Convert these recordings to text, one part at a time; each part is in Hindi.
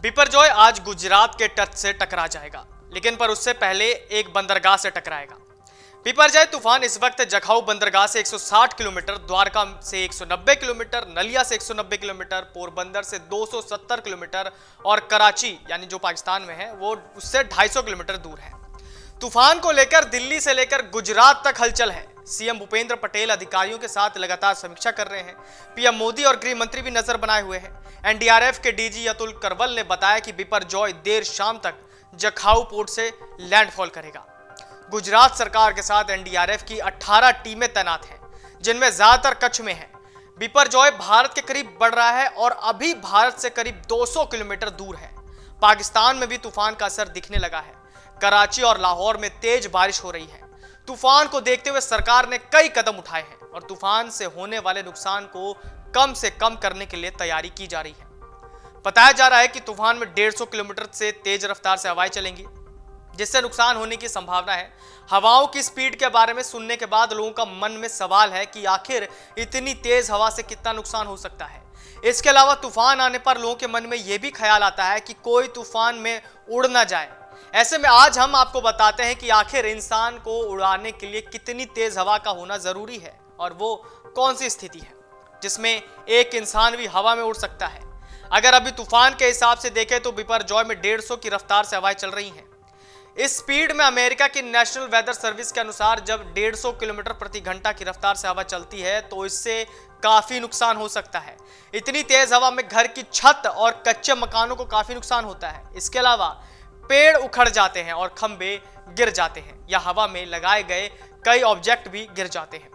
बिपरजॉय आज गुजरात के तट से टकरा जाएगा, लेकिन पर उससे पहले एक बंदरगाह से टकराएगा। बिपरजॉय तूफान इस वक्त जखाऊ बंदरगाह से 160 किलोमीटर, द्वारका से 190 किलोमीटर, नलिया से 190 किलोमीटर, पोरबंदर से 270 किलोमीटर और कराची यानी जो पाकिस्तान में है वो उससे 250 किलोमीटर दूर है। तूफान को लेकर दिल्ली से लेकर गुजरात तक हलचल है। सीएम भूपेंद्र पटेल अधिकारियों के साथ लगातार समीक्षा कर रहे हैं। पीएम मोदी और गृह मंत्री भी नजर बनाए हुए हैं। एनडीआरएफ के डीजी अतुल करवल ने बताया कि बिपरजॉय देर शाम तक जखाऊ पोर्ट से लैंडफॉल करेगा। गुजरात सरकार के साथ एनडीआरएफ की 18 टीमें तैनात हैं, जिनमें ज्यादातर कच्छ में हैं। बिपरजॉय भारत के करीब बढ़ रहा है और अभी भारत से करीब 200 किलोमीटर दूर है। पाकिस्तान में भी तूफान का असर दिखने लगा है। कराची और लाहौर में तेज बारिश हो रही है। तूफान को देखते हुए सरकार ने कई कदम उठाए हैं और तूफान से होने वाले नुकसान को कम से कम करने के लिए तैयारी की जा रही है। बताया जा रहा है कि तूफान में 150 किलोमीटर से तेज रफ्तार से हवाएं चलेंगी, जिससे नुकसान होने की संभावना है। हवाओं की स्पीड के बारे में सुनने के बाद लोगों का मन में सवाल है कि आखिर इतनी तेज हवा से कितना नुकसान हो सकता है। इसके अलावा तूफान आने पर लोगों के मन में यह भी ख्याल आता है कि कोई तूफान में उड़ ना जाए। ऐसे में आज हम आपको बताते हैं कि आखिर इंसान को उड़ाने के लिए कितनी तेज हवा का होना जरूरी है और वो कौन सी स्थिति है जिसमें एक इंसान भी हवा में उड़ सकता है। अगर अभी तूफान के हिसाब से देखें तो बिपरजॉय में 150 की रफ्तार से हवाएं चल रही हैं। इस स्पीड में अमेरिका की नेशनल वेदर सर्विस के अनुसार जब 150 किलोमीटर प्रति घंटा की रफ्तार से हवा चलती है तो इससे काफी नुकसान हो सकता है। इतनी तेज हवा में घर की छत और कच्चे मकानों को काफी नुकसान होता है। इसके अलावा पेड़ उखड़ जाते हैं और खंभे गिर जाते हैं या हवा में लगाए गए कई ऑब्जेक्ट भी गिर जाते हैं।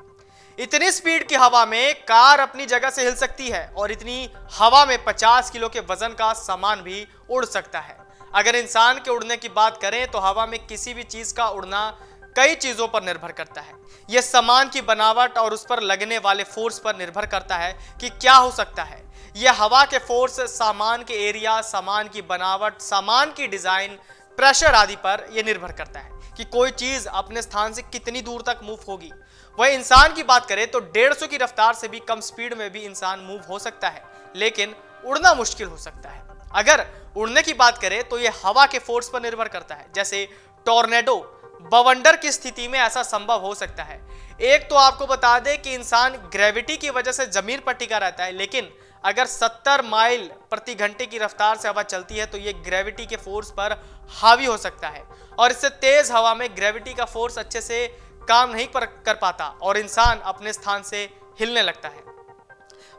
इतनी स्पीड की हवा में कार अपनी जगह से हिल सकती है और इतनी हवा में 50 किलो के वजन का सामान भी उड़ सकता है। अगर इंसान के उड़ने की बात करें तो हवा में किसी भी चीज का उड़ना कई चीजों पर निर्भर करता है। यह सामान की बनावट और उस पर लगने वाले फोर्स पर निर्भर करता है कि क्या हो सकता है। यह हवा के फोर्स, सामान के एरिया, सामान की बनावट, सामान की डिजाइन, प्रेशर आदि पर यह निर्भर करता है कि कोई चीज अपने स्थान से कितनी दूर तक मूव होगी। वही इंसान की बात करें तो 150 की रफ्तार से भी कम स्पीड में भी इंसान मूव हो सकता है, लेकिन उड़ना मुश्किल हो सकता है। अगर उड़ने की बात करें तो यह हवा के फोर्स पर निर्भर करता है। जैसे टॉर्नेडो, बवंडर की स्थिति में ऐसा संभव हो सकता है। एक तो आपको बता दें कि इंसान ग्रेविटी की वजह से जमीन पर टिका रहता है, लेकिन अगर 70 माइल प्रति घंटे की रफ्तार से हवा चलती है तो यह ग्रेविटी के फोर्स पर हावी हो सकता है और इससे तेज हवा में ग्रेविटी का फोर्स अच्छे से काम नहीं कर पाता और इंसान अपने स्थान से हिलने लगता है।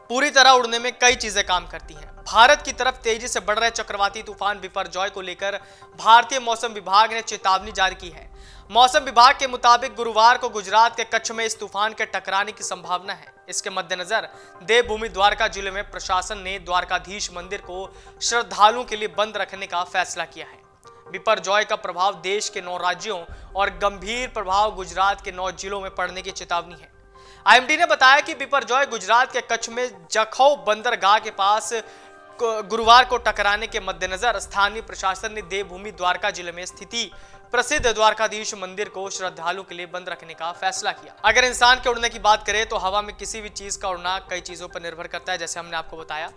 पूरी तरह उड़ने में कई चीजें काम करती हैं। भारत की तरफ तेजी से बढ़ रहे चक्रवाती तूफान बिपरजॉय को लेकर भारतीय मौसम विभाग ने चेतावनी जारी की है। मौसम विभाग के मुताबिक गुरुवार को गुजरात के कच्छ में इस तूफान के टकराने की संभावना है। इसके मद्देनजर देवभूमि द्वारका जिले में प्रशासन ने द्वारकाधीश मंदिर को श्रद्धालुओं के लिए बंद रखने का फैसला किया है। बिपरजॉय का प्रभाव देश के 9 राज्यों और गंभीर प्रभाव गुजरात के 9 जिलों में पड़ने की चेतावनी है। आईएमडी ने बताया कि बिपरजॉय गुजरात के कच्छ में जखाऊ बंदरगाह के पास गुरुवार को टकराने के मद्देनजर स्थानीय प्रशासन ने देवभूमि द्वारका जिले में स्थिति प्रसिद्ध द्वारकाधीश मंदिर को श्रद्धालुओं के लिए बंद रखने का फैसला किया। अगर इंसान के उड़ने की बात करें तो हवा में किसी भी चीज का उड़ना कई चीजों पर निर्भर करता है, जैसे हमने आपको बताया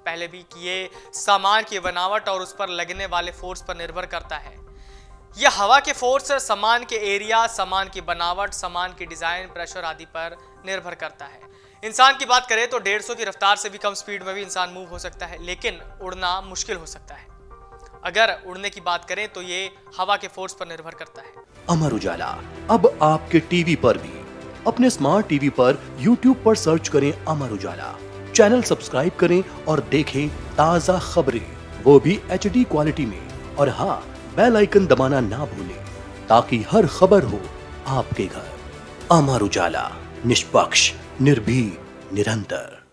पहले भी कि ये सामान की बनावट और उस पर लगने वाले फोर्स पर निर्भर करता है। यह हवा के फोर्स सामान के एरिया, सामान की बनावट, सामान की डिजाइन, प्रेशर आदि पर निर्भर करता है। इंसान की बात करें तो 150 की रफ्तार से भी कम स्पीड में भी इंसान मूव हो सकता है, लेकिन उड़ना मुश्किल हो सकता है। अगर उड़ने की बात करें तो ये हवा के फोर्स पर निर्भर करता है। अमर उजाला अब आपके टीवी पर भी। अपने स्मार्ट टीवी पर YouTube पर सर्च करें अमर उजाला, चैनल सब्सक्राइब करें और देखें ताजा खबरें, वो भी HD क्वालिटी में। और हाँ, बेल आइकन दबाना ना भूलें ताकि हर खबर हो आपके घर। अमर उजाला, निष्पक्ष, निर्भीक, निरंतर।